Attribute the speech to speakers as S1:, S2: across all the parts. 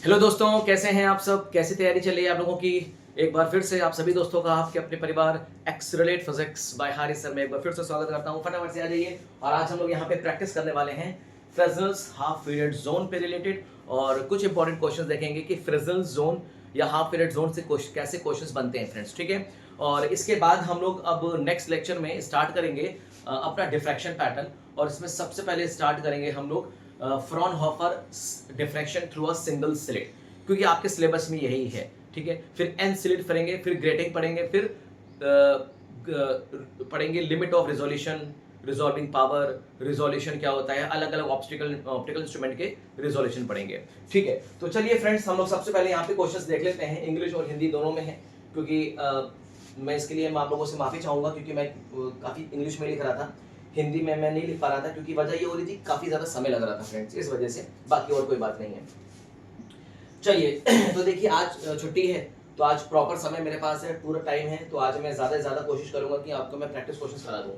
S1: Hello दोस्तों, कैसे हैं आप सब? कैसी तैयारी चल रही है आप लोगों की? एक बार फिर से आप सभी दोस्तों का आपके अपने परिवार accelerate physics bye Haris sir में एक बार फिर से स्वागत करता हूं। फटाफट से आ जाइए। और आज हम लोग यहां पे प्रैक्टिस करने वाले हैं फ्रेस्नेल्स हाफ पीरियड जोन पे रिलेटेड, और कुछ इंपॉर्टेंट क्वेश्चंस देखेंगे कि फ्रेस्नेल्स जोन या हाफ पीरियड जोन से कैसे क्वेश्चंस बनते हैं फ्रेंड्स, ठीक है। और इसके बाद हम लोग अब नेक्स्ट लेक्चर में स्टार्ट करेंगे अपना डिफ्रैक्शन पैटर्न, और इसमें सबसे पहले स्टार्ट करेंगे हम लोग Fraunhofer diffraction through a single slit, क्योंकि आपके सिलेबस में यही है, ठीक है। फिर एन स्लिट पढ़ेंगे, फिर ग्रेटिंग पढ़ेंगे, फिर पढ़ेंगे limit of resolution, resolving power, resolution क्या होता है, अलग अलग ऑप्टिकल इंस्ट्रूमेंट के रिजोल्यूशन पढ़ेंगे, ठीक है। तो चलिए फ्रेंड्स, हम लोग सबसे पहले यहाँ पे क्वेश्चंस देख लेते हैं। इंग्लिश और हिंदी दोनों में है, क्योंकि मैं इसके लिए आप लोगों से माफी चाहूंगा, क्योंकि मैं काफी इंग्लिश में लिख रहा था, हिंदी में मैं नहीं लिख पा रहा था, क्योंकि वजह ये हो रही थी काफी ज्यादा समय लग रहा था फ्रेंड्स, इस वजह से, बाकी और कोई बात नहीं है। चलिए तो देखिए, आज छुट्टी है, तो आज प्रॉपर समय मेरे पास है, पूरा टाइम है, तो आज मैं ज्यादा से ज्यादा कोशिश करूंगा कि आपको मैं प्रैक्टिस क्वेश्चन करा दूं।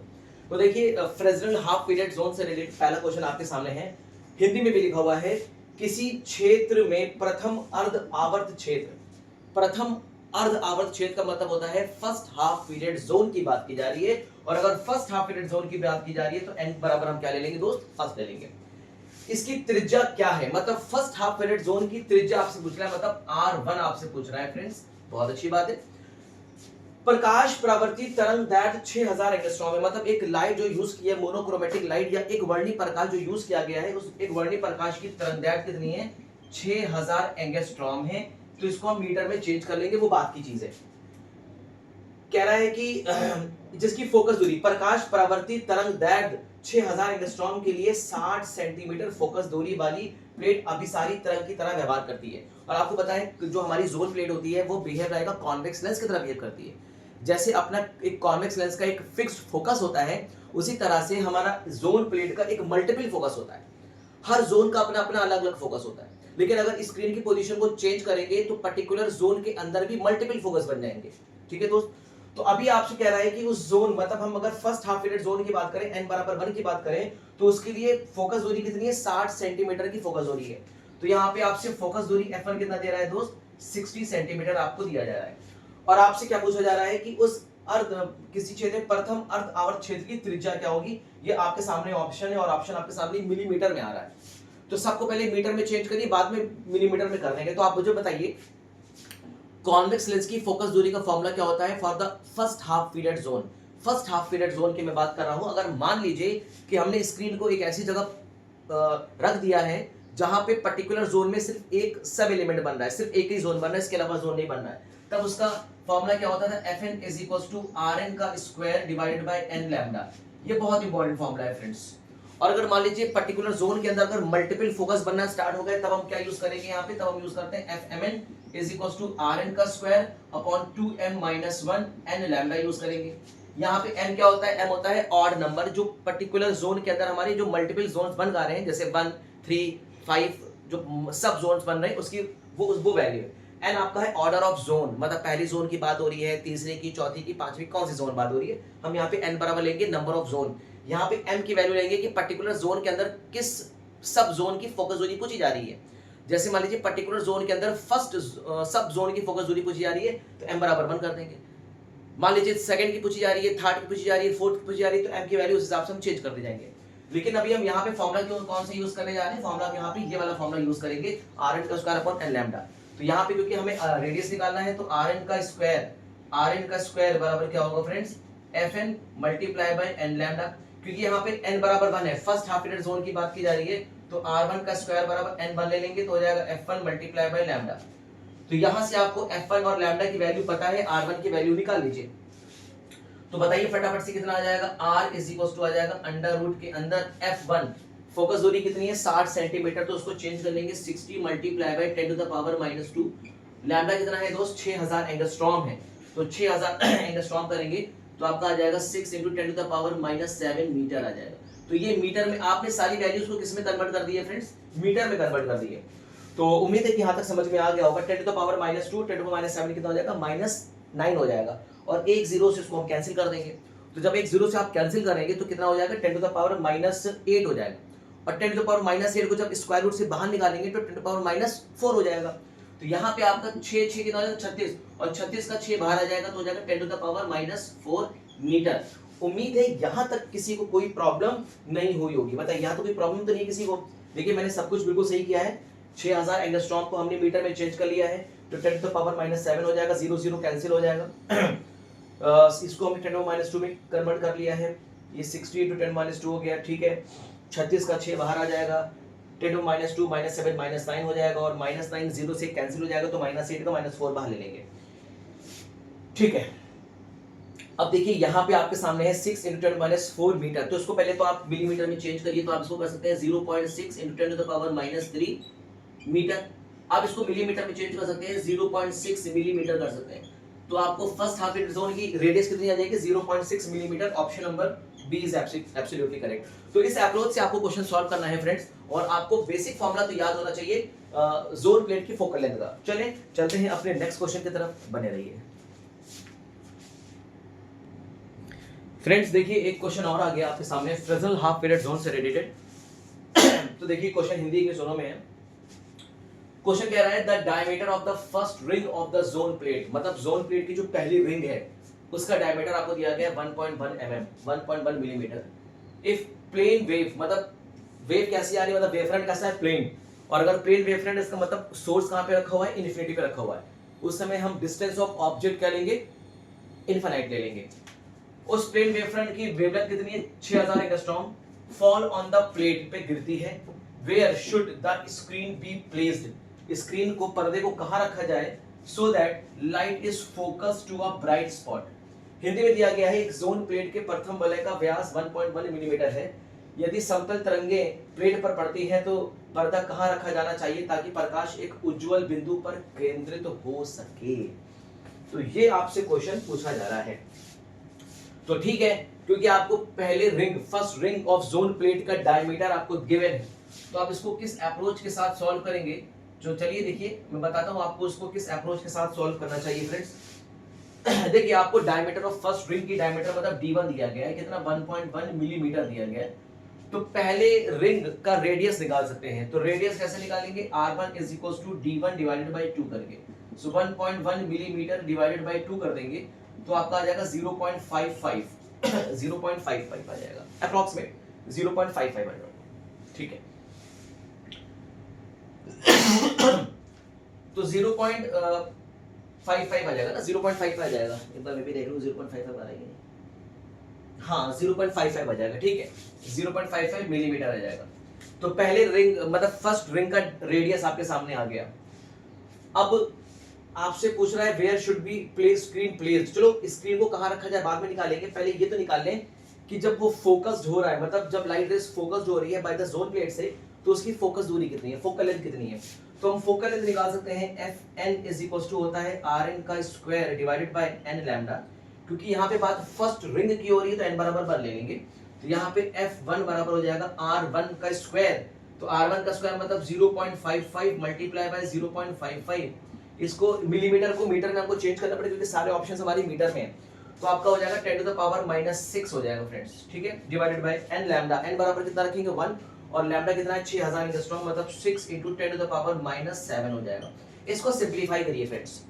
S1: तो देखिए, फ्रेस्नेल हाफ पीरियड जोन से रिलेटेड पहला क्वेश्चन आपके सामने है, हिंदी में भी लिखा हुआ है। किसी क्षेत्र में प्रथम अर्ध आवर्त क्षेत्र, प्रथम अर्ध आवर्त क्षेत्र का मतलब होता है फर्स्ट हाफ पीरियड जोन की बात की जा रही है। और अगर फर्स्ट हाफ पीरियड जोन की बात की जा रही है तो एन बराबर हम क्या ले लेंगे दोस्त? फर्स्ट ले लेंगे। इसकी त्रिज्या क्या है, मतलब फर्स्ट हाफ पीरियड जोन की त्रिज्या आपसे पूछ रहा है, मतलब R1 आपसे पूछ रहा है फ्रेंड्स, बहुत अच्छी बात है। प्रकाश परावर्तित तरंग दैर्घ्य 6000 एंगस्ट्रॉम है, मतलब एक लाइट जो यूज की है, मोनोक्रोमेटिक लाइट या एक वर्णीय प्रकाश जो यूज किया गया है, उस एक वर्णीय प्रकाश की तरंग दैर्घ्य कितनी है? 6000 एंगस्ट्रॉम है। तो इसको हम मीटर में चेंज कर लेंगे, वो बात की चीज है। कह रहा है कि जिसकी फोकस दूरी, प्रकाश परावर्तित तरंग दैर्घ्य 6000 एंगस्ट्रॉम के लिए 60 सेंटीमीटर फोकस दूरी वाली प्लेट अभिसारी तरंग की तरह व्यवहार करती है। और आपको पता है जो हमारी जोन प्लेट होती है वो बिहेव रहेगा कॉन्वेक्स लेंस की तरह बिहेव करती है। जैसे अपना एक कॉन्वेक्स लेंस का एक फिक्स्ड फोकस होता है, उसी तरह से हमारा जोन प्लेट का एक मल्टीपल फोकस होता है। हर जोन का अपना अपना अलग अलग फोकस होता है, लेकिन अगर स्क्रीन की पोजीशन को चेंज करेंगे तो पर्टिकुलर जोन के अंदर भी मल्टीपल फोकस बन जाएंगे, ठीक है दोस्त। तो अभी आपसे कह रहा है कि उस जोन, मतलब हम अगर फर्स्ट हाफ पीरियड जोन की बात करें, n बराबर 1 की बात करें, तो उसके लिए फोकस दूरी कितनी है? 60 सेंटीमीटर की फोकस दूरी है। तो यहाँ पे आपसे फोकस दूरी f1 कितना दे रहा है दोस्त? 60 सेंटीमीटर आपको दिया जा रहा है। और आपसे क्या पूछा जा रहा है कि उस अर्ध किसी क्षेत्र में प्रथम अर्ध आवर्त क्षेत्र की त्रिज्या क्या होगी? ये आपके सामने ऑप्शन है, और ऑप्शन आपके सामने मिलीमीटर में आ रहा है। तो सबको पहले मीटर में चेंज करिए, बाद में मिलीमीटर में कर देंगे। तो आप मुझे बताइए, कॉन्वेक्स लेंस की फोकस दूरी का फॉर्मूला क्या होता है for the first half period zone? First half period zone की मैं बात कर रहा हूं। अगर मान लीजिए कि हमने स्क्रीन को एक ऐसी जगह रख दिया है जहां पे पर्टिकुलर जोन में सिर्फ एक सब एलिमेंट बन रहा है, सिर्फ एक ही जोन बन रहा है, इसके अलावा जोन नहीं बन रहा है, तब उसका फॉर्मूला क्या होता था? Fn is equal to Rn का square divided by n lambda. ये बहुत इंपॉर्टेंट फॉर्मूला है फ्रेंड्स। और अगर मान लीजिए पर्टिकुलर जोन के अंदर अगर मल्टीपल फोकस बनना स्टार्ट हो गए, तब हम क्या यूज करेंगे यहाँ पे? तब हम यूज करते हैं Fmn is equal to Rn का square upon 2m minus 1 n lambda use करेंगे। यहाँ पे n क्या होता है? m होता है ऑड नंबर, जो पर्टिकुलर जोन के अंदर हमारे जो मल्टीपल जोन्स बन रहे हैं, जैसे 1, 3, 5 जो सब जोन्स बन रहे हैं, उसकी वो वैल्यू है। n आपका है ऑर्डर ऑफ जोन, मतलब पहली जोन की बात हो रही है, तीसरे की, चौथी की, पांचवी, कौन सी जोन बात हो रही है, हम यहाँ पे n बराबर लेंगे नंबर ऑफ जोन। यहाँ पे m की वैल्यू लेंगे कि पर्टिकुलर जोन के अंदर किस सब जोन की फोकस दूरी पूछी जा रही है। जैसे मान लीजिए पर्टिकुलर जोन के अंदर फर्स्ट सब जोन की फोकस दूरी पूछी जा रही है, तो m बराबर 1 कर देंगे। मान लीजिए सेकंड की पूछी जा रही है, थर्ड की पूछी जा रही है, फोर्थ की पूछी जा रही है, तो m की वैल्यू उस हिसाब से हम चेंज कर दे जाएंगे। लेकिन अभी हम यहाँ पे फॉर्मूला क्यों कौन सा यूज करने जा रहे हैं? फॉर्मूला हम यहाँ पे ये वाला फॉर्मूला यूज करेंगे, Rn का स्क्वायर अपॉन n लैम्डा। तो यहाँ पे क्योंकि हमें रेडियस निकालना है, तो Rn का स्क्वायर बराबर क्या होगा friends? Fn multiply by n lambda. क्योंकि यहाँ पे n बराबर 1 है, फर्स्ट हाफ पीरियड जोन की बात की जा रही है, तो R1 का स्क्वायर बराबर n 1 ले लेंगे, तो हो जाएगा F1 मल्टीप्लाई बाय लैम्डा। तो यहाँ से आपको F1 और लैम्डा की वैल्यू पता है, R1 की वैल्यू निकाल लीजिए। तो बताइए फटाफट से कितना आ जाएगा? R इज इक्वल टू आ जाएगा अंडर रूट के अंदर F1, फोकस दूरी कितनी है? 60 सेंटीमीटर, तो उसको चेंज कर लेंगे 60 multiply by 10 to the power -2। Lambda कितना है दोस्त? 6000 एंगस्ट्रॉम है, तो 6000 एंगस्ट्रॉम करेंगे तो आपका आ जाएगा 6 × 10 टू द पावर -7 मीटर आ जाएगा। तो ये मीटर में आपने सारी वैल्यूज को किस में कन्वर्ट कर दी है फ्रेंड्स? मीटर में कन्वर्ट कर दी है। तो उम्मीद है कि यहाँ तक समझ में आ गया होगा। 10 to the power -2, 10 to the power -7 कितना हो जाएगा? -9 हो जाएगा। और एक जीरो से इसको हम कैंसिल कर देंगे, तो जब एक जीरो से आप कैंसिल करेंगे तो कितना हो जाएगा? 10 टू द पावर -8 हो जाएगा। और 10 टू द पावर माइनस 8 को जब स्क्वायर रूट से बाहर निकालेंगे तो 10 टू द पावर माइनस 4 हो जाएगा। तो यहाँ पे आपका 6 6 कितना हो जाएगा 36, और 36 का 6 बाहर आ जाएगा तो हो जाएगा 10 to the power minus 4 metre. उम्मीद है यहाँ तक किसी को कोई प्रॉब्लम नहीं हुई होगी। बताइए यहाँ तो कोई प्रॉब्लम तो नहीं किसी को। देखिए मैंने सब कुछ बिल्कुल सही किया है। 6000 एंगस्ट्रॉम को हमने मीटर में चेंज कर लिया है तो 10 टू द पावर माइनस 7 हो जाएगा, 0 0 कैंसिल हो जाएगा। इसको हमने 10 टू माइनस 2 में कन्वर्ट कर लिया है, ये 60 इंटू 10 माइनस 2 हो गया, ठीक है। 36 का 6 बाहर आ जाएगा, 10 टू माइनस 2 माइनस 7 माइनस 9 हो जाएगा, और माइनस 9 0 से कैंसिल हो जाएगा तो माइनस 8 का माइनस 4 बाहर ले लेंगे, ठीक है। अब देखिए यहाँ पे आपके सामने है 6 इंटू 10 माइनस 4 मीटर, तो इसको पहले तो आप मिलीमीटर में चेंज करिए, तो आप इसको कर सकते हैं 0.6 into 10 to the power minus 3 metre. आप इसको मिलीमीटर में चेंज कर सकते हैं, 0.6 मिलीमीटर कर सकते हैं। तो आपको फर्स्ट हाफ पीरियड जोन की रेडियस कितनी आ जाएगी 0.6 millimetre. Option number B is absolutely correct. तो इस अप्रोच से आपको क्वेश्चन सॉल्व करना है फ्रेंड्स, और आपको बेसिक फॉर्मूला तो याद होना चाहिए जोन प्लेट की फोकल लेंथ का। चलें चलते हैं अपने नेक्स्ट क्वेश्चन की तरफ, बने रहिए फ्रेंड्स। देखिए एक क्वेश्चन और आ गया आपके सामने फ्रेस्नेल हाफ पीरियड जोन से रिलेटेड। तो देखिए क्वेश्चन हिंदी के जोनों में है। क्वेश्चन कह रहा है the diameter of the first ring of the zone plate, मतलब जोन प्लेट की जो पहली रिंग है उसका डायमीटर आपको दिया गया 1.1 mm, 1.1 millimetre. If plane wave, मतलब वेव कैसी आ रही है, मतलब वेव फ्रंट कैसा है प्लेन, और अगर प्लेन वेव फ्रंट इसका मतलब सोर्स कहां पे रखा हुआ है इन्फिनिटी पे रखा हुआ है, उस समय हम डिस्टेंस ऑफ ऑब्जेक्ट क्या लेंगे इनफाइनाइट ले लेंगे। उस प्लेन वेव फ्रंट की वेवलेंथ कितनी है 6000 angstrom, fall on the plate पे गिरती है। Where should the screen be placed, screen को पर्दे को कहां रखा जाए so that light is focused to a bright spot. Hindi में दिया गया है एक जोन प्लेट के प्रथम वलय का व्यास 1.1 मिलीमीटर है। यदि समतल तरंगे प्लेट पर पड़ती हैं तो पर्दा कहां रखा जाना चाहिए ताकि प्रकाश एक उज्जवल बिंदु पर केंद्रित हो सके। तो ये आपसे क्वेश्चन पूछा जा रहा है। तो ठीक है, क्योंकि आपको पहले ring first ring of zone plate का डायमीटर आपको गिवन है, तो आप इसको किस अप्रोच के साथ सॉल्व करेंगे, जो चलिए देखिए मैं बताता हूं आपको इसको किस अप्रोच के साथ सॉल्व करना चाहिए फ्रेंड्स। देखिए आपको डायमीटर ऑफ फर्स्ट रिंग की डायमीटर मतलब d1 दिया गया है, कितना 1.1 मिलीमीटर दिया गया है। तो पहले रिंग का रेडियस निकाल सकते हैं, तो रेडियस कैसे निकालेंगे r1 is equals to d1 divided by 2 करके। सो 1.1 मिलीमीटर डिवाइडेड बाय 2 कर देंगे तो आपका आ जाएगा 0.55 0.55 आ जाएगा अप्रॉक्सीमेट 0.55 आ जाएगा, ठीक है। तो 0.55 आ जाएगा ना, 0.55 आ जाएगा, एक बार मैं भी देख लूं 0.55 आ रहा है नहीं, हाँ 0.55 आ जाएगा, ठीक है 0.55 मिलीमीटर आ जाएगा। तो पहले रिंग मतलब फर्स्ट रिंग का रेडियस आपके सामने आ गया। अब आपसे पूछ रहा है where should be place screen placed. चलो स्क्रीन को कहां रखा जाए बाद में निकालेंगे, पहले ये तो निकाल लें कि जब वो फोकस्ड हो रहा है, मतलब जब लाइट रेज फोकस्ड हो रही है बाय द जोन प्लेट से, तो उसकी फोकस दूरी कितनी है, फोकल लेंथ कितनी है। तो हम फोकल लेंथ निकाल सकते हैं Fn इज इक्वल टू होता है Rn का square divided by n lambda. क्योंकि यहाँ पे बात फर्स्ट रिंग की हो रही है तो n बराबर बर ले लेंगे, तो यहाँ पे F1 बराबर हो जाएगा R1 का स्क्वायर। तो R1 का स्क्वायर मतलब 0.55 मल्टीप्लाई बाय 0.55, इसको मिलीमीटर को मीटर में आपको चेंज करना पड़ेगा क्योंकि सारे ऑप्शंस हमारी मीटर में है। तो आपका हो जाएगा 10 टू द पावर माइनस 6 हो जाएगा फ्रेंड्स, ठीक है, divided by n lambda. n बराबर कितना रखेंगे 1, और लैम्डा कितना है 6000 एंगस्ट्रॉम, मतलब 6 into 10 to the power minus 7 हो जाएगा। इसको सिंप्लीफाई करिए फ्रेंड्स।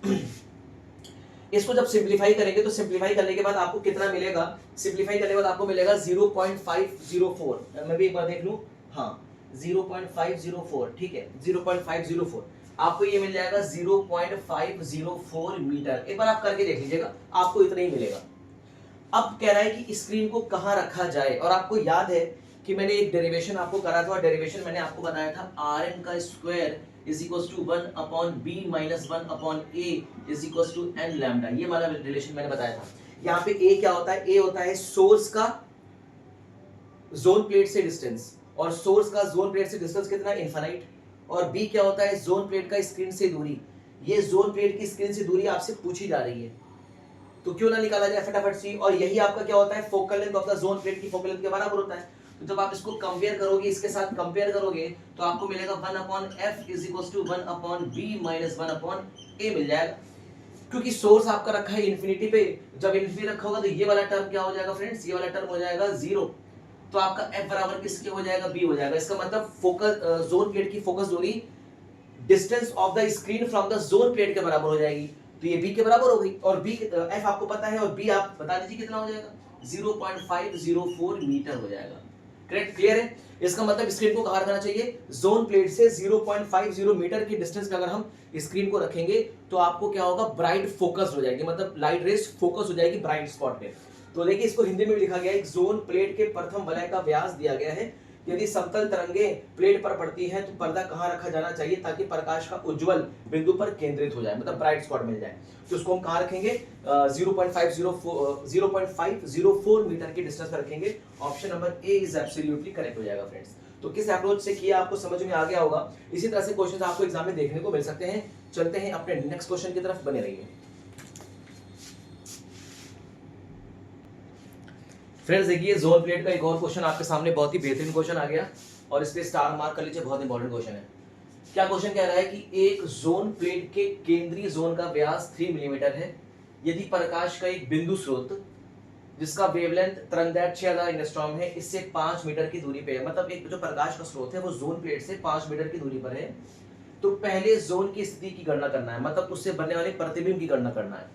S1: इसको जब सिंप्लीफाई करेंगे तो सिंप्लीफाई करने के बाद आपको कितना मिलेगा, सिंप्लीफाई करने के बाद आपको मिलेगा 0.504। मैं भी एक बार देख लूं, हाँ 0.504, ठीक है 0.504 आपको ये मिल जाएगा 0.504 मीटर। एक बार आप करके देख लीजिएगा, आपको इतना ही मिलेगा। अब कह रहा है कि स्क्रीन को कहां रखा जाए, और आपको याद है कि मैंने एक डेरिवेशन आपको करा था, डेरिवेशन मैंने आपको बताया था Rn का square is equals to 1 upon b minus 1 upon a is equals to n lambda. ये वाला रिलेशन मैंने बताया था। यहाँ पे a क्या होता है, a होता है सोर्स का जोन प्लेट से डिस्टेंस, और सोर्स का जोन प्लेट से डिस्टेंस कितना इनफाइनाइट, और b क्या होता है जोन प्लेट का स्क्रीन से दूरी। ये जोन प्लेट की स्क्रीन से दूरी आपसे पूछी जा रही है, तो क्यों ना निकाला जाए फटाफट सी। और यही आपका क्या होता है focal length of the zone plate की फोकल लेंथ के बराबर होता है। तो जब आप इसको कंपेयर करोगे, इसके साथ कंपेयर करोगे, तो आपको मिलेगा 1 upon f is equals to 1 upon b minus 1 upon a मिल जाएगा। क्योंकि सोर्स आपका रखा है इन्फिनिटी पे, जब इन्फिनिटी रखा होगा तो ये वाला टर्म क्या हो जाएगा फ्रेंड्स, ये वाला टर्म हो जाएगा 0, तो आपका एफ बराबर किसके हो जाएगा, बी हो जाएगा। इसका मतलब फोकस जोन प्लेट की फोकस दूरी distance of the screen from the zone plate के बराबर हो जाएगी, तो ये बी के बराबर हो गई। और बी एफ आपको पता है और बी आप बता दीजिए कितना हो जाएगा, 0.504 मीटर हो जाएगा। करेक्ट, क्लियर है। इसका मतलब स्क्रीन को कहां रखना चाहिए, जोन प्लेट से 0.50 मीटर की डिस्टेंस पे अगर हम स्क्रीन को रखेंगे तो आपको क्या होगा, ब्राइट फोकस हो जाएगी, मतलब लाइट रेस फोकस हो जाएगी ब्राइट स्पॉट पे। तो देखिए इसको हिंदी में भी लिखा गया है, एक जोन प्लेट के प्रथम वलय का व्यास दिया गया है, यदि समतल तरंगें प्लेट पर पड़ती हैं तो पर्दा कहां रखा जाना चाहिए ताकि प्रकाश का उज्जवल बिंदु पर केंद्रित हो जाए, मतलब ब्राइट स्पॉट मिल जाए। तो उसको हम कहां रखेंगे, 0.504 मीटर की डिस्टेंस पर रखेंगे। Option number A is absolutely correct हो जाएगा फ्रेंड्स। तो किस अप्रोच से किया आपको समझ में आ गया होगा। इसी तरह से क्वेश्चन आपको एग्जाम में देखने को मिल सकते हैं। चलते हैं अपने नेक्स्ट क्वेश्चन की तरफ, बने रहिए फ्रेंड्स। देखिए जोन प्लेट का एक और क्वेश्चन आपके सामने, बहुत ही बेहतरीन क्वेश्चन आ गया और इस पे स्टार मार्क कर लीजिए, बहुत इंपॉर्टेंट क्वेश्चन है। क्या क्वेश्चन कह रहा है कि एक जोन प्लेट के केंद्रीय जोन का व्यास 3 मिलीमीटर है, यदि प्रकाश का एक बिंदु स्रोत जिसका वेवलेंथ तरंगदैर्घ्य 6000 एंगस्ट्रॉम है, इससे 5 मीटर की दूरी पे है, मतलब एक जो प्रकाश का स्रोत है वो जोन प्लेट से 5 मीटर की दूरी पर है, तो पहले जोन की स्थिति की गणना करना है, मतलब उससे बनने वाले प्रतिबिंब की गणना करना है।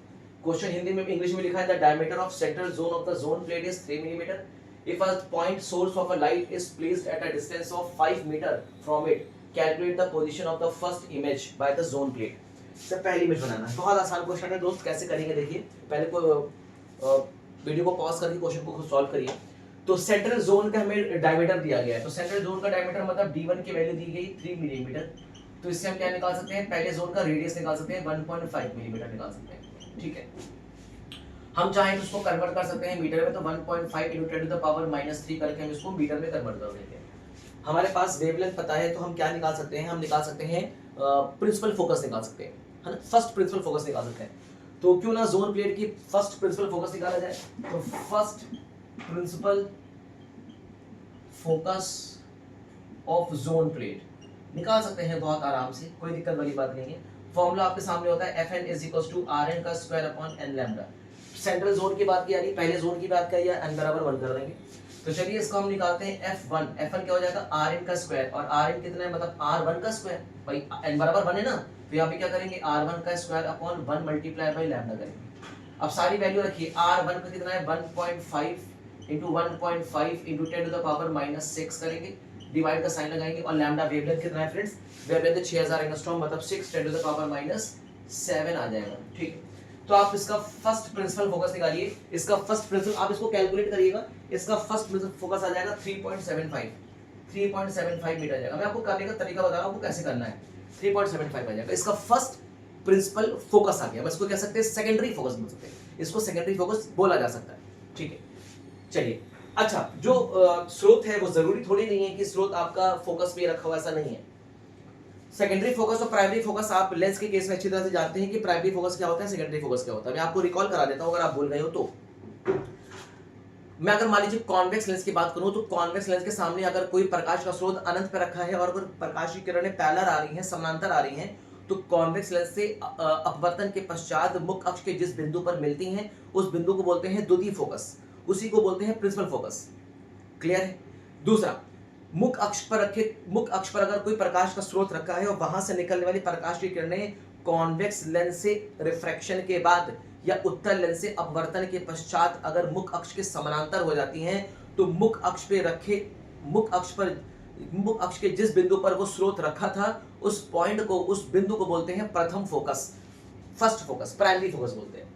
S1: क्वेश्चन हिंदी में इंग्लिश में लिखा है, the diameter of central zone of the zone plate is 3 millimetre. If a point source of a light is placed at a distance of 5 metre from it, calculate the position of the first image by the zone plate. इससे पहली image बनाना है, बहुत आसान question है दोस्त, कैसे करेंगे देखिए। पहले को वीडियो को पॉज करके क्वेश्चन को खुद सॉल्व करिए। तो सेंट्रल जोन का हमें डायमीटर दिया गया है, तो सेंट्रल जोन का डायमीटर मतलब d1 की वैल्यू दी गई 3 मिलीमीटर, तो इससे हम क्या निकाल सकते हैं, पहले जोन का रेडियस निकाल सकते हैं 1.5 मिलीमीटर निकाल सकते हैं, ठीक है। हम चाहें तो उसको कन्वर्ट कर सकते हैं मीटर में, तो 1.5 × 10⁻³ करके हम इसको मीटर में कन्वर्ट कर देंगे। हमारे पास वेवलेंथ पता है तो हम क्या निकाल सकते हैं, हम निकाल सकते हैं प्रिंसिपल फोकस निकाल सकते हैं, है ना, फर्स्ट प्रिंसिपल फोकस निकाल सकते हैं। तो क्यों ना जोन प्लेट की फर्स्ट प्रिंसिपल फोकस निकाला जाए, तो first principle focus of zone plate निकाल सकते हैं बहुत आराम से, कोई दिक्कत वाली बात नहीं है। फॉर्मूला आपके सामने होता है Fn = Rn का square upon n lambda. Central zone की बात की जा रही, पहले जोन की बात करिए, n बराबर 1 कर देंगे। तो चलिए इसको हम निकालते हैं F1 क्या हो जाएगा, Rn का स्क्वायर, और Rn कितना है, मतलब R1 का स्क्वायर, भाई n बराबर 1 है ना, तो यहाँ पे क्या करेंगे, R1 का square upon 1 multiply by lambda करेंगे। अब सारी वैल्यू रखिए, R1 का कितना है 1.5 × 1.5 × 10⁻⁻6 करेंगे, डिवाइड का साइन लगाएंगे, और लैम्डा वेवलेंथ कितना है फ्रेंड्स, वेवलेंथ 6000 एंगस्ट्रॉम, मतलब 6 × 10⁻⁷ आ जाएगा, ठीक है। तो आप इसका फर्स्ट प्रिंसिपल फोकस निकालिए, इसका फर्स्ट प्रिंसिपल आप इसको कैलकुलेट करिएगा, इसका फर्स्ट प्रिंसिपल फोकस आ जाएगा 3.75 मीटर आ जाएगा। मैं आपको करने का तरीका बता रहा हूँ आपको कैसे करना है, 3.75 आ जाएगा। इसका फर्स्ट प्रिंसिपल फोकस आ गया, बस इसको कह सकते हैं सेकेंडरी फोकस बोल सकते हैं, इसको सेकेंडरी फोकस बोला जा सकता है, ठीक है। चलिए अच्छा, जो स्रोत है वो जरूरी थोड़ी नहीं है कि स्रोत आपका फोकस पे रखा हुआ, ऐसा नहीं है। सेकेंडरी फोकस और प्राइमरी फोकस आप लेंस के केस में अच्छी तरह से जानते हैं कि प्राइमरी फोकस क्या होता है, सेकेंडरी फोकस क्या होता है। मैं आपको रिकॉल करा देता हूं अगर आप भूल गए हो तो। मैं अगर मान लीजिए कॉन्वेक्स लेंस की बात करूं, तो कॉन्वेक्स लेंस के सामने अगर कोई प्रकाश का स्रोत अनंत पे रखा है और अगर प्रकाश की किरणें पैरेलल आ रही हैं, समानांतर आ रही हैं, तो कॉन्वेक्स लेंस से अपवर्तन के पश्चात मुख्य अक्ष के जिस बिंदु पर मिलती हैं उस बिंदु को बोलते हैं द्वितीय फोकस, उसी को बोलते हैं प्रिंसिपल फोकस। क्लियर है। दूसरा, मुख्य अक्ष पर अगर कोई प्रकाश का स्रोत रखा है और वहां से निकलने वाली प्रकाश की किरणें कॉन्वेक्स लेंस से रिफ्रैक्शन के बाद या उत्तल लेंस से अपवर्तन के पश्चात अगर मुख्य अक्ष के समानांतर हो जाती हैं, तो मुख्य अक्ष के जिस बिंदु पर वो स्रोत रखा था उस बिंदु को बोलते हैं प्रथम focus, first focus, primary focus बोलते हैं,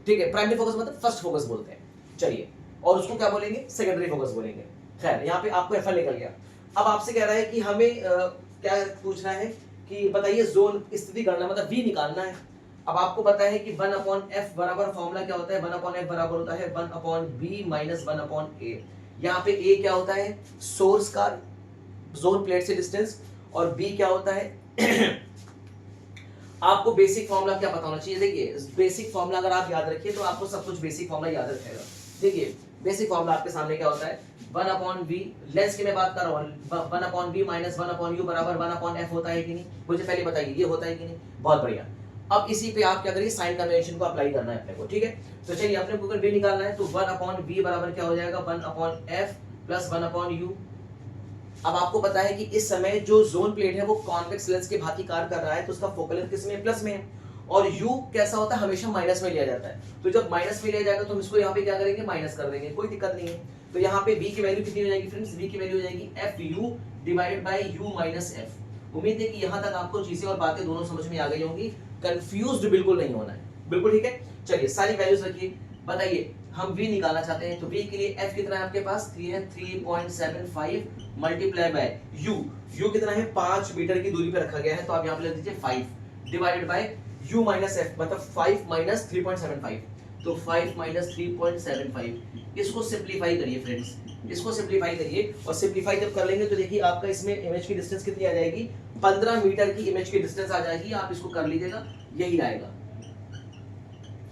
S1: ठीक है। प्राइमरी फोकस मतलब फर्स्ट फोकस बोलते हैं, चलिए। और उसको क्या बोलेंगे, सेकेंडरी फोकस बोलेंगे। खैर यहाँ पे आपको एफएल निकल गया। अब आपसे कह रहा है कि हमें क्या पूछना है कि बताइए जोन स्थिति गणना, मतलब V निकालना है। अब आपको पता है कि 1/f बराबर फॉर्मूला क्या होता है, 1/f बराबर होता है 1/b - 1/a। यहाँ पे a क्या होता है, सोर्स का जोन प्लेट से डिस्टेंस, और b क्या होता है आपको बेसिक फॉर्मूला क्या पता होना चाहिए। देखिए बेसिक फॉर्मूला अगर आप याद रखिए तो आपको सब कुछ बेसिक फॉर्मूला याद रखेगा। देखिए बेसिक फॉर्मूला आपके सामने क्या होता है, 1/v, लेंस की मैं बात कर रहा हूँ, 1/b - 1/u बराबर 1/f होता है कि नहीं, मुझे पहले बताइए ये होता है कि नहीं। बहुत बढ़िया। अब इसी पे आप क्या करिए, साइन कन्वेंशन को अप्लाई करना है अपने को, ठीक है। तो चलिए अपने को v निकालना है, तो 1/v बराबर क्या हो जाएगा, 1/f प्लस 1 अपॉन यू। अब आपको पता है कि इस समय जो जोन प्लेट है वो कॉन्वेक्स लेंस के भांति कार्य कर रहा है, तो उसका फोकल लेंथ किस में, प्लस में है, और u कैसा होता है, हमेशा माइनस में लिया जाता है। तो जब माइनस में लिया जाएगा तो हम इसको यहाँ पे क्या करेंगे, माइनस कर देंगे, कोई दिक्कत नहीं है। तो यहाँ पे v की वैल्यू कितनी हो जाएगी फ्रेंड्स, v की वैल्यू हो जाएगी fu divided by u minus f। उम्मीद है कि यहाँ तक आपको चीजें और बातें दोनों समझ में आ गई होंगी, कंफ्यूज्ड बिल्कुल नहीं होना है, बिल्कुल ठीक है। चलिए सारी वैल्यूज रखिए, बताइए हम v निकालना चाहते हैं, तो v के लिए f कितना है आपके पास, 3 है, 3.75 मल्टीप्लाई बाय u कितना है, 5 मीटर की दूरी पे रखा गया है, तो आप यहाँ पे लिख दीजिए 5 divided by u minus f, मतलब 5 माइनस 3.75, तो 5 माइनस 3.75। इसको सिंप्लीफाई करिए फ्रेंड्स, इसको सिंप्लीफाई करिए, और सिंप्लीफाई जब कर लेंगे तो देखिए आपका इसमें इमेज की डिस्टेंस कितनी आ जाएगी, 15 मीटर की इमेज की डिस्टेंस आ जाएगी। आप इसको कर लीजिएगा, यही आएगा,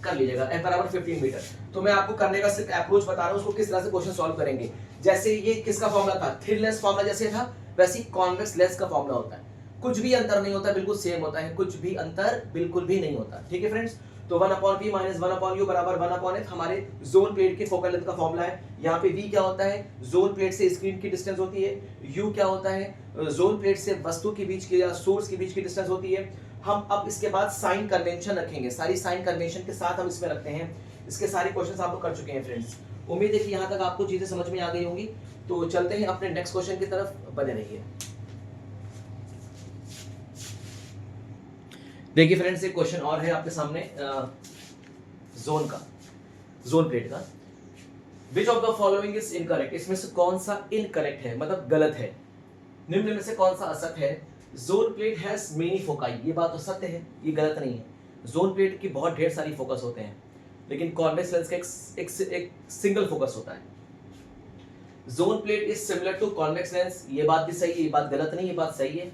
S1: कर लीजिएगा f बराबर 15 मीटर। तो मैं आपको करने का सिर्फ अप्रोच बता रहा हूं, उसको किस तरह से क्वेश्चन सॉल्व करेंगे। जैसे ये किसका फॉर्मूला था, थिन लेंस फॉर्मूला जैसे था, वैसे ही कॉन्वेक्स लेंस का फॉर्मूला होता है, कुछ भी अंतर नहीं होता, बिल्कुल सेम होता है, कुछ भी अंतर बिल्कुल भी नहीं होता, ठीक है फ्रेंड्स। तो 1 upon v minus 1 upon u बराबर 1 अपॉन f हमारे जोन प्लेट की फोकल लेंथ का फॉर्मूला है। यहाँ पे v क्या होता है, जोन प्लेट से स्क्रीन की डिस्टेंस होती है, u क्या होता है, जोन प्लेट से वस्तु के बीच की या सोर्स के बीच की डिस्टेंस होती है। हम अब इसके बाद साइन कन्वेंशन रखेंगे, सारी साइन कन्वेंशन के साथ हम इसमें रखते हैं। इसके सारे क्वेश्चंस आप लोग कर चुके हैं फ्रेंड्स, उम्मीद है कि यहाँ तक आपको चीजें समझ में आ गई होंगी। तो चलते हैं अपने नेक्स्ट क्वेश्चन की तरफ, बने रहिए। देखिए फ्रेंड्स एक क्वेश्चन और है आपके सामने जोन का, जोन प्लेट का। Which of the following is incorrect, इसमें से कौन सा इनकरेक्ट है, मतलब गलत है, निम्न में से कौन सा असत्य है। Zone plate has many foci, ये बात तो सत्य है, ये गलत नहीं है। जोन प्लेट की बहुत ढेर सारी फोकस होते हैं, लेकिन कॉन्वेक्स लेंस का एक सिंगल फोकस होता है। Zone plate is similar to convex lens, ये बात भी सही है, ये बात गलत नहीं, ये बात सही है।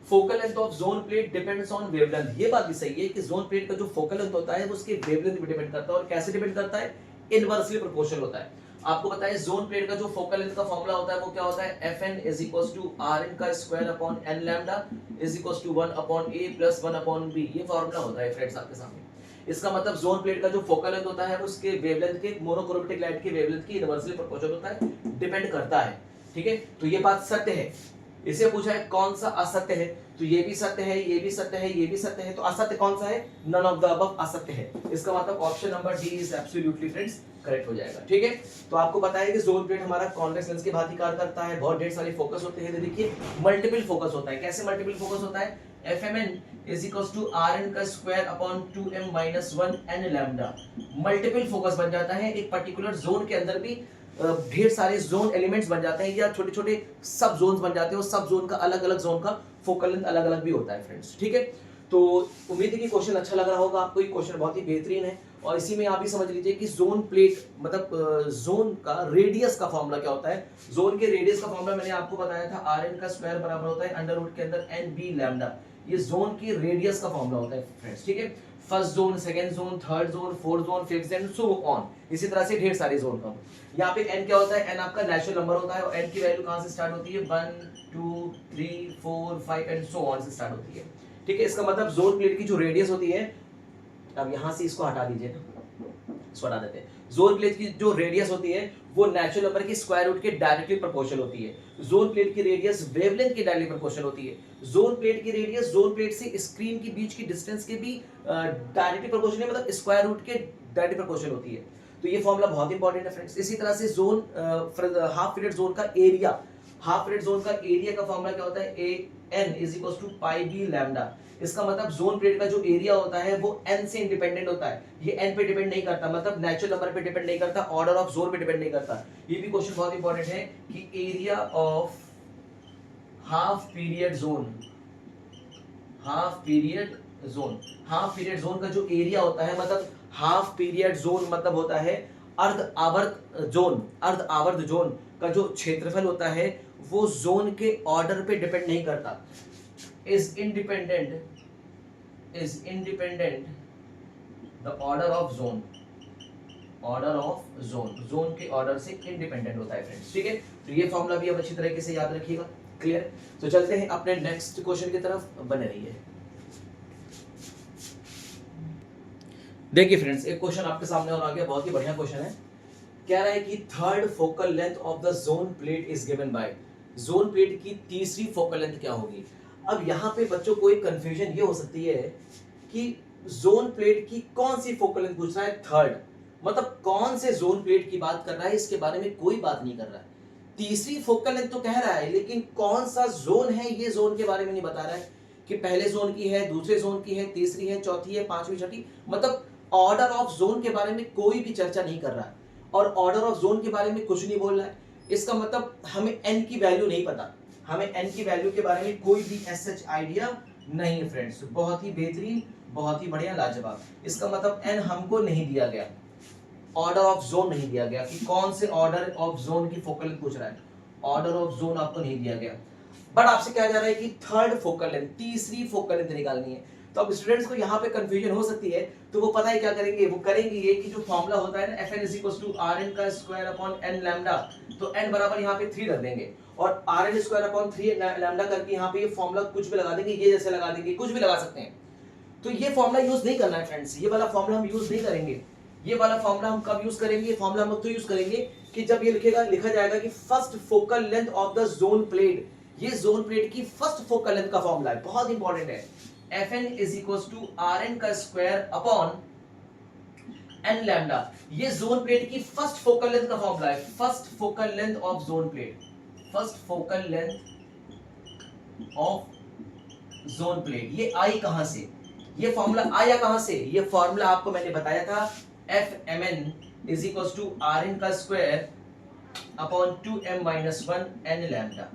S1: Focal length of zone plate depends on wavelength, ये बात भी सही है कि जोन प्लेट का जो फोकल लेंथ होता है वो उसके वेवलेंथ पे डिपेंड करता है, और कैसे डिपेंड करता है, इनवर्सली प्रोपोर्शनल होता है। आपको पता है जोन प्लेट का जो फोकल लेंथ का फॉर्मूला होता है वो क्या होता है, Fn is equals to Rn का square upon n lambda is equals to 1 upon a plus 1 upon b, ये फॉर्मूला होता है फ्रेंड्स आपके सामने। इसका मतलब जोन प्लेट का जो फोकल लेंथ होता है वो उसके वेवलेंथ के, मोनोक्रोमेटिक लाइट की वेवलेंथ की इनवर्सली प्रोपोर्शनल होता है, डिपेंड करता है, ठीक है। तो ये बात सत्य है। इसे पूछा है कौन सा असत्य है, तो ये भी सत्य है, ये भी सत्य है, ये भी सत्य है, तो असत्य कौन सा है, नन ऑफ द अबव असत्य है। इसका मतलब option number D is absolutely friends correct हो जाएगा, ठीक है। तो आपको पता है कि जोन प्लेट हमारा कॉन्वेक्स लेंस के भांति कार्य करता है, बहुत ढेर सारे फोकस होते हैं। देखिए मल्टीपल फोकस होता है, कैसे मल्टीपल फोकस होता है, Fmn is equals to Rn का square upon 2m minus 1 n lambda. Multiple focus बन जाता है, एक पर्टिकुलर जोन के अंदर भी ढेर सारे जोन एलिमेंट्स बन जाते हैं, या छोटे छोटे सब जोन्स बन जाते हैं, और सब जोन का अलग अलग जोन का फोकल लेंथ अलग अलग भी होता है फ्रेंड्स, ठीक है। तो उम्मीद है कि क्वेश्चन अच्छा लग रहा होगा आपको, ये क्वेश्चन बहुत ही बेहतरीन है। और इसी में आप भी समझ लीजिए कि जोन प्लेट मतलब जोन का रेडियस का फॉर्मूला क्या होता है। जोन के रेडियस का फॉर्मूला मैंने आपको बताया था, Rn का स्क्वायर बराबर होता है अंडर रूट के अंदर nb लैम्डा, ये जोन की रेडियस का फॉर्मूला होता है फ्रेंड्स, ठीक है। First zone, second zone, third zone, fourth zone, fifth zone, so on, इसी तरह से ढेर सारे जोन का। यहाँ पे n क्या होता है, n आपका नेचुरल नंबर होता है, और n की वैल्यू कहाँ से स्टार्ट होती है, 1 2 3 4 5 एंड सो ऑन से स्टार्ट होती है, ठीक है। इसका मतलब जोन प्लेट की जो रेडियस होती है, अब यहाँ से इसको हटा दीजिए, इसको हटा देते हैं। जोन प्लेट की जो रेडियस होती है वो नेचुरल नंबर की स्क्वायर रूट के डायरेक्टली प्रोपोर्शनल होती है। जोन प्लेट की रेडियस वेवलेंथ के डायरेक्टली प्रोपोर्शनल होती है। जोन प्लेट की रेडियस जोन प्लेट से स्क्रीन के बीच की डिस्टेंस के भी डायरेक्टली प्रोपोर्शनल है, मतलब स्क्वायर रूट के डायरेक्टली प्रोपोर्शनल होती है। तो ये फॉर्मूला बहुत इंपॉर्टेंट है फ्रेंड्स। इसी तरह से जोन हाफ पीरियड जोन का एरिया, हाफ पीरियड जोन का एरिया का फॉर्मूला क्या होता है, an is equals to pi b lambda. इसका मतलब जोन प्लेट का जो एरिया होता है वो n से इंडिपेंडेंट होता है, ये n पे डिपेंड नहीं करता, मतलब नेचुरल नंबर पे डिपेंड नहीं करता, ऑर्डर ऑफ जोन पे डिपेंड नहीं करता। ये भी क्वेश्चन बहुत इंपॉर्टेंट है कि area of half period zone, half period zone, half period zone का जो एरिया होता है, मतलब हाफ पीरियड जोन मतलब होता है अर्ध आवर्त जोन, अर्ध आवर्त जोन का जो क्षेत्रफल होता है वो जोन के ऑर्डर पे डिपेंड नहीं करता, is independent the order of zone, order of zone, zone के ऑर्डर से इंडिपेंडेंट होता है फ्रेंड्स, ठीक है। तो ये फॉर्मूला भी आप अच्छी तरीके से याद रखिएगा, क्लियर। तो चलते हैं अपने नेक्स्ट क्वेश्चन की तरफ, बने रहिए। देखिए फ्रेंड्स एक क्वेश्चन आपके सामने और आ गया, बहुत ही बढ़िया क्वेश्चन है। कह रहा है कि third focal length of the zone plate is given by, zone plate की तीसरी फोकल लेंथ क्या होगी। अब यहाँ पे बच्चों को एक कंफ्यूजन ये हो सकती है कि जोन प्लेट की कौन सी फोकल लेंथ पूछ रहा है, थर्ड, मतलब कौन से जोन प्लेट की बात कर रहा है, इसके बारे में कोई बात नहीं कर रहा है। तीसरी फोकल लेंथ तो कह रहा है, लेकिन कौन सा जोन है ये जोन के बारे में नहीं बता रहा है कि पहले जोन की है, दूसरे जोन की है, तीसरी है, चौथी है, पांचवी, छठी, मतलब ऑर्डर ऑफ जोन के बारे में कोई भी चर्चा नहीं कर रहा है और ऑर्डर ऑफ जोन के बारे में कुछ नहीं बोल रहा है। इसका मतलब हमें एन की वैल्यू नहीं पता, हमें एन की वैल्यू के बारे में कोई भी सच आइडिया नहीं है फ्रेंड्स। बहुत ही बेहतरीन, बहुत ही बढ़िया, लाजवाब। इसका मतलब एन हमको नहीं दिया गया, ऑर्डर ऑफ जोन नहीं दिया गया कि कौन से ऑर्डर ऑफ जोन की फोकल लेंथ पूछ रहा है, ऑर्डर ऑफ जोन आपको नहीं दिया गया। बट आपसे कहा जा रहा है कि थर्ड फोकल लेंथ, तीसरी फोकल लेंथ निकालनी है। तो अब स्टूडेंट्स को यहाँ पे कंफ्यूजन हो सकती है, तो वो पता है क्या करेंगे, वो करेंगे ये कि जो फॉर्मूला होता है ना Fn = Rn का स्क्वायर अपॉन n लैम्डा, तो n बराबर यहाँ पे 3 रख देंगे और Rn स्क्वायर अपॉन 3 लैम्डा करके यहाँ पे ये फॉर्मूला कुछ भी लगा देंगे, ये जैसे लगा देंगे, कुछ भी लगा सकते हैं। तो ये फॉर्मूला यूज नहीं करना है फ्रेंड्स, ये वाला फॉर्मूला हम यूज नहीं करेंगे। ये वाला फॉर्मूला हम कब यूज करेंगे, फॉर्मूला हम तो यूज करेंगे कि जब ये लिखा जाएगा कि first focal length of the zone plate, ये जोन प्लेट की फर्स्ट फोकल लेंथ का फॉर्मूला है, बहुत इंपॉर्टेंट है। Fn = Rn का स्क्वायर अपॉन n लैम्डा, ये जोन प्लेट की फर्स्ट फोकल लेंथ का फॉर्मूला है, first focal length of zone plate, first focal length of zone plate. ये आई कहां से, ये फॉर्मूला आया कहां से, ये फॉर्मूला आपको मैंने बताया था Fmn = Rn का square upon 2m-1 n lambda.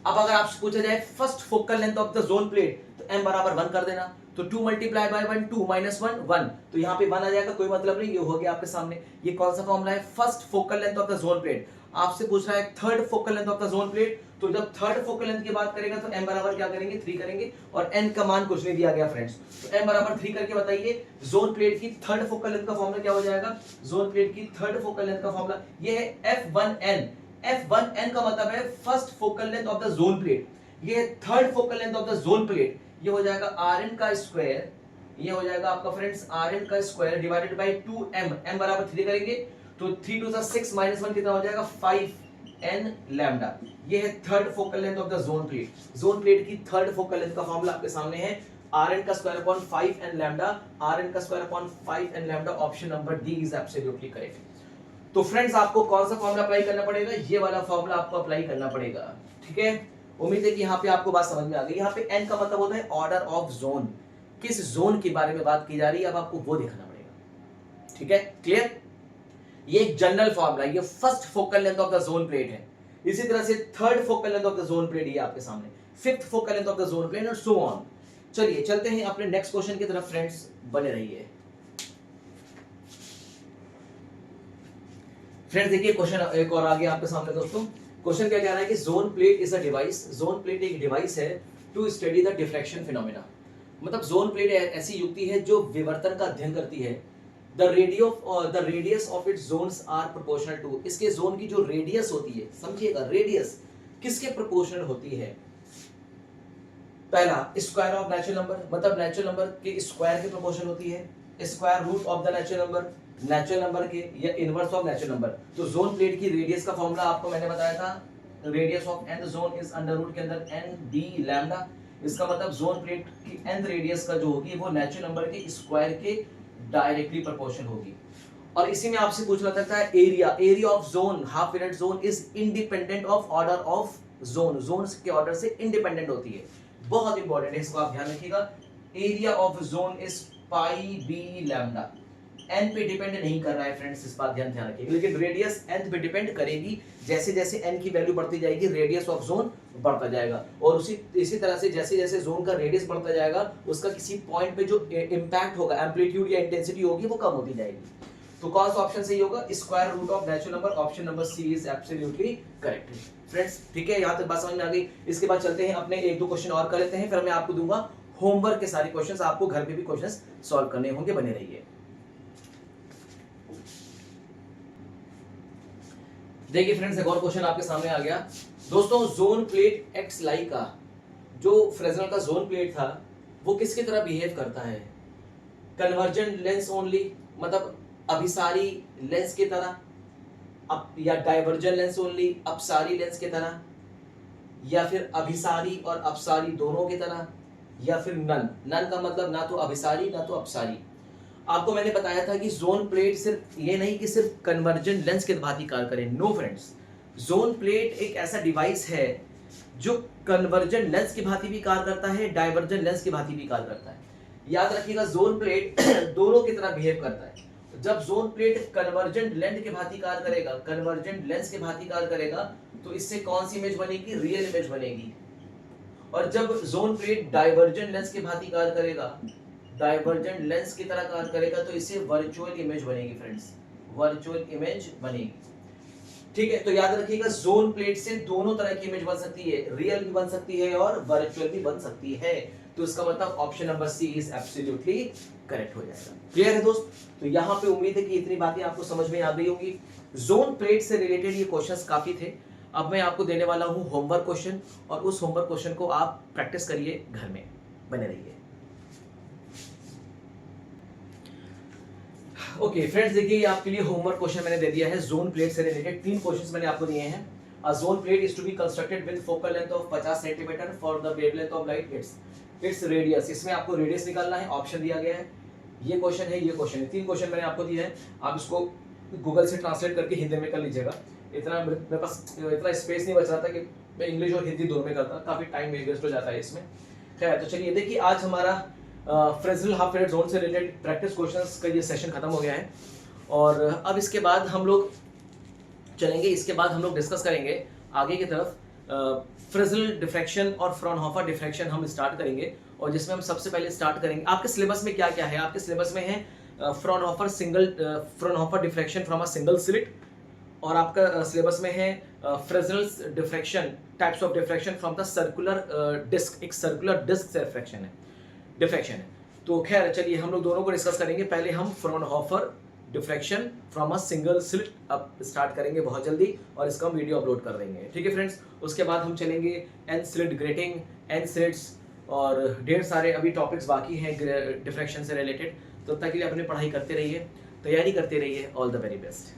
S1: अब अगर आपसे पूछा जाए first focal length of the zone plate, तो m बराबर 1 कर देना, तो 2 × 1 2 - 1 1, तो यहाँ पे 1 आ जाएगा, कोई मतलब नहीं, ये हो गया आपके सामने। ये कौन सा फॉर्मूला है, first focal length of the zone plate. आपसे पूछ रहा है third focal length of the zone plate, तो जब थर्ड फोकल लेंथ की बात करेगा तो m बराबर क्या करेंगे, 3 करेंगे, और n का मान कुछ नहीं दिया गया फ्रेंड्स, तो m बराबर 3 करके बताइए जोन प्लेट की थर्ड फोकल लेंथ का फॉर्मूला क्या हो जाएगा। जोन प्लेट की थर्ड फोकल लेंथ का फॉर्मूला ये है F1n, F1n का मतलब है first focal length of the zone plate, ये third focal length of the zone plate, ये हो जाएगा Rn का स्क्वायर, ये हो जाएगा आपका फ्रेंड्स Rn का square divided bye 2m, m बराबर 3 करेंगे तो 3 × 6 - 1 कितना हो जाएगा, 5n लैम्डा। ये है third focal length of the zone plate, zone plate की थर्ड फोकल लेंथ का फॉर्मूला आपके सामने है Rn का square upon 5n lambda, Rn का square upon 5n lambda. Option number D is absolutely correct. तो फ्रेंड्स आपको कौन सा फॉर्मूला अप्लाई करना पड़ेगा, ये वाला फॉर्मूला आपको अप्लाई करना पड़ेगा, ठीक है। उम्मीद है कि यहाँ पे आपको बात समझ में आ गई। यहाँ पे n का मतलब होता है ऑर्डर ऑफ जोन, किस जोन के बारे में बात की जा रही है, अब आपको वो देखना पड़ेगा, ठीक है, क्लियर। ये एक जनरल फॉर्मूला, ये first focal length of the zone plate है। इसी तरह से third focal length of the zone plate ये आपके सामने, fifth focal length of the zone plate और सो ऑन। चलिए चलते हैं अपने नेक्स्ट क्वेश्चन की तरफ फ्रेंड्स, बने रहिए फ्रेंड्स। देखिए क्वेश्चन एक और आ गया आपके सामने दोस्तों। क्वेश्चन क्या कह रहा है कि zone plate is a device, zone plate एक डिवाइस है to study the diffraction phenomena, मतलब जोन प्लेट ऐसी युक्ति है जो विवर्तन का अध्ययन करती है। The radius of its zones are proportional to, इसके जोन की जो रेडियस होती है, समझिएगा रेडियस किसके प्रोपोर्शनल होती है। पहला स्क्वायर ऑफ नेचुरल नंबर, मतलब नेचुरल नंबर के स्क्वायर के प्रोपोर्शनल होती है, square root of the natural number, natural number के, या इनवर्स ऑफ नेचुरल नंबर। तो जोन प्लेट की रेडियस का फॉर्मूला आपको मैंने बताया था, radius of nth zone is under root के अंदर n d लैम्डा। इसका मतलब जोन प्लेट की nth रेडियस का जो होगी वो नेचुरल नंबर के स्क्वायर के डायरेक्टली प्रोपोर्शनल होगी। और इसी में आपसे पूछना सकता है area, area of zone, half period zone is independent of order of zone, zones के ऑर्डर से इंडिपेंडेंट होती है, बहुत इंपॉर्टेंट है, इसको आप ध्यान रखिएगा। Area of zone is pi b lambda, n पे डिपेंड नहीं कर रहा है फ्रेंड्स, इस बात ध्यान रखिएगा, लेकिन रेडियस n पे डिपेंड करेगी। जैसे जैसे n की वैल्यू बढ़ती जाएगी रेडियस ऑफ जोन बढ़ता जाएगा, और इसी तरह से जैसे जैसे जोन का रेडियस बढ़ता जाएगा उसका किसी पॉइंट पे जो इंपैक्ट होगा, एम्पलीट्यूड या इंटेंसिटी होगी, वो कम होती जाएगी। तो कौन सा ऑप्शन सही होगा, square root of natural number, option number C is absolutely correct friends, ठीक है। यहाँ तक बात समझ में आ गई। इसके बाद चलते हैं अपने एक दो क्वेश्चन और कर लेते हैं, फिर मैं आपको दूंगा होमवर्क के सारे क्वेश्चंस, आपको घर पे भी क्वेश्चंस सॉल्व करने होंगे, बने रहिए। देखिए फ्रेंड्स एक और क्वेश्चन आपके सामने आ गया दोस्तों। जोन प्लेट एक्स लाई का जो फ्रेस्नेल का जोन प्लेट था वो किसकी तरह बिहेव करता है, कन्वर्जेंट लेंस ओनली, मतलब अभिसारी लेंस की तरह, या डाइवर्जेंट लेंस ओनली, अपसारी लेंस की तरह, या फिर अभिसारी और अपसारी दोनों की तरह, या फिर नन। नन का मतलब ना तो अभिसारी ना तो अपसारी। आपको मैंने बताया था कि जोन प्लेट सिर्फ ये नहीं कि सिर्फ कन्वर्जेंट लेंस के भांति कार्य करे। नो फ्रेंड्स, जोन प्लेट एक ऐसा डिवाइस है जो कन्वर्जेंट लेंस की भांति भी कार्य करता है, डाइवर्जेंट लेंस की भांति भी कार्य करता है। याद रखिएगा, जोन प्लेट दोनों की तरह बिहेव करता है। जब जोन प्लेट कन्वर्जेंट लेंस के भांति कार्य करेगा, कन्वर्जेंट लेंस के भांति कार्य करेगा, तो इससे कौन सी इमेज बनेगी? रियल इमेज बनेगी। और जब जोन प्लेट डाइवर्जेंट लेंस के भांति कार्य करेगा, डाइवर्जेंट लेंस की तरह कार्य करेगा, तो इससे वर्चुअल इमेज बनेगी फ्रेंड्स, वर्चुअल इमेज बनेगी। ठीक है, तो याद रखिएगा, जोन प्लेट से दोनों तरह की इमेज बन सकती है, रियल भी बन सकती है और वर्चुअल भी बन सकती है। तो इसका मतलब option number C is absolutely correct हो जाएगा। क्लियर है दोस्त? तो यहाँ पे उम्मीद है कि इतनी बातें आपको समझ में आ गई होंगी। जोन प्लेट से रिलेटेड ये क्वेश्चंस काफी थे। अब मैं आपको देने वाला हूँ होमवर्क क्वेश्चन, और उस होमवर्क क्वेश्चन को आप प्रैक्टिस करिए, घर में बने रहिए। ओके फ्रेंड्स, देखिए आपके लिए होमवर्क क्वेश्चन मैंने दे दिया है। जोन प्लेट से रिलेटेड 3 क्वेश्चंस मैंने आपको दिए हैं। A zone plate is to be constructed with focal length of 50 centimetre for the wavelength of light its radius. इसमें आपको रेडियस निकालना है, ऑप्शन दिया गया है। ये क्वेश्चन है, ये क्वेश्चन है, 3 क्वेश्चन मैंने आपको दिए हैं। आप इसको गूगल से ट्रांसलेट करके हिंदी में कर लीजिएगा। इतना मेरे पास इतना स्पेस नहीं बच रहा था कि मैं इंग्लिश और हिंदी दोनों में करता, काफी टाइम वेस्ट हो जाता है इसमें। खैर, तो चलिए देखिए, आज हमारा फ्रेस्नेल हाफ पीरियड जोन से रिलेटेड प्रैक्टिस क्वेश्चंस का ये सेशन खत्म हो गया है। और अब इसके बाद हम लोग चलेंगे, इसके बाद हम लोग डिस्कस करेंगे आगे की तरफ फ्रेस्नेल डिफ्रैक्शन और फ्रॉनहोफर डिफ्रैक्शन हम स्टार्ट करेंगे। और जिसमें हम सबसे पहले स्टार्ट करेंगे, आपके सिलेबस में क्या क्या है? आपके सिलेबस में है Fraunhofer diffraction from a single slit, और आपका सिलेबस में है Fresnel diffraction, types of diffraction from the circular disc. एक सर्कुलर डिस्क से डिफ्रैक्शन है। तो खैर, चलिए हम लोग दोनों को डिस्कस करेंगे। पहले हम Fraunhofer diffraction from a single slit अब स्टार्ट करेंगे बहुत जल्दी, और इसका हम वीडियो अपलोड कर देंगे। ठीक है फ्रेंड्स, उसके बाद हम चलेंगे N slit grating, N slits, और ढेर सारे अभी टॉपिक्स बाकी हैं डिफ्रैक्शन से रिलेटेड। तो तब तक के लिए अपनी पढ़ाई करते रहिए, तैयारी करते रहिए। All the very best.